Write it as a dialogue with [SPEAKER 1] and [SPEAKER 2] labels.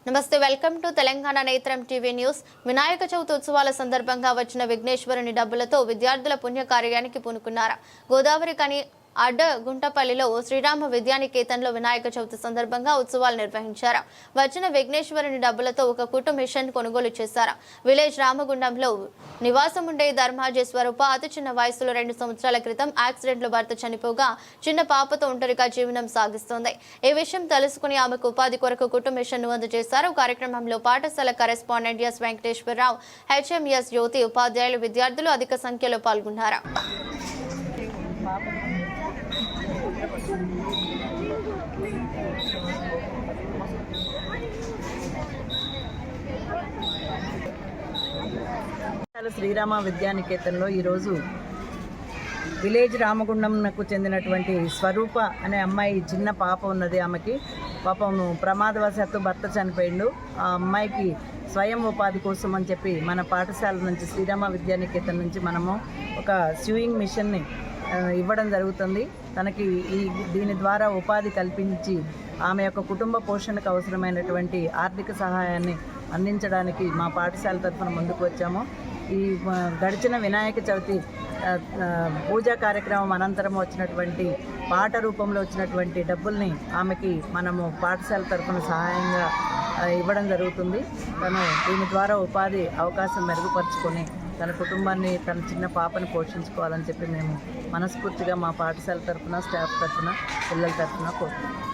[SPEAKER 1] నమస్తే, welcome to Telangana నేత్రం TV news. Vinayaka Chavithi ఉత్సవాల సందర్భంగా వచ్చిన విఘ్నేశ్వరుని డబ్బులతో విద్యార్థుల పుణ్యకార్యానికి పూనుకున్నారు. గోదావరి కని గుంటపల్లిలో శ్రీరామ విద్యానికేతన్లో వినాయక చవితి సందర్భంగా ఉత్సవాలు నిర్వహించారు. వచ్చిన విఘ్నేశ్వరుని డబ్బులతో ఒక కుటుంబ మిషన్ కొనుగోలు చేశారు. విలేజ్ రామగుండంలో నివాసం ఉండే ధర్మాజీ స్వరూప అతి చిన్న వయసులో 2 సంవత్సరాల క్రితం యాక్సిడెంట్లో భర్త చనిపోగా చిన్న పాపతో ఒంటరిగా జీవనం సాగిస్తోంది. ఈ విషయం తెలుసుకుని ఆమెకు ఉపాధి కొరకు కుటుంబ మిషన్ ను అందజేశారు. కార్యక్రమంలో పాఠశాల కరెస్పాండెంట్ ఎస్ వెంకటేశ్వరరావు, హెచ్ఎంఎస్ జ్యోతి, ఉపాధ్యాయులు, విద్యార్థులు అధిక సంఖ్యలో పాల్గొన్నారు.
[SPEAKER 2] శ్రీరామ విద్యానికేతన్లో ఈరోజు విలేజ్ రామగుండంకు చెందినటువంటి స్వరూప అనే అమ్మాయి, చిన్న పాప ఉన్నది. ఆమెకి పాపం ప్రమాదవశాత్తు భర్త చనిపోయిండు. ఆ అమ్మాయికి స్వయం ఉపాధి కోసం అని చెప్పి మన పాఠశాల నుంచి శ్రీరామ విద్యానికేతన్ నుంచి మనము ఒక స్యూయింగ్ మిషన్ని ఇవ్వడం జరుగుతుంది. తనకి దీని ద్వారా ఉపాధి కల్పించి ఆమె యొక్క కుటుంబ పోషణకు అవసరమైనటువంటి ఆర్థిక సహాయాన్ని అందించడానికి మా పాఠశాల తరఫున ముందుకు వచ్చాము. ఈ గడిచిన వినాయక చవితి పూజా కార్యక్రమం అనంతరం వచ్చినటువంటి పాట రూపంలో వచ్చినటువంటి డబ్బుల్ని ఆమెకి మనము పాఠశాల తరఫున సహాయంగా ఇవ్వడం జరుగుతుంది. తను దీని ద్వారా ఉపాధి అవకాశం మెరుగుపరుచుకొని తన కుటుంబాన్ని, తన చిన్న పాపని పోషించుకోవాలని చెప్పి మేము మనస్ఫూర్తిగా మా పాఠశాల తరఫున, స్టాఫ్ తరఫున, పిల్లల తరఫున కోరుతున్నాం.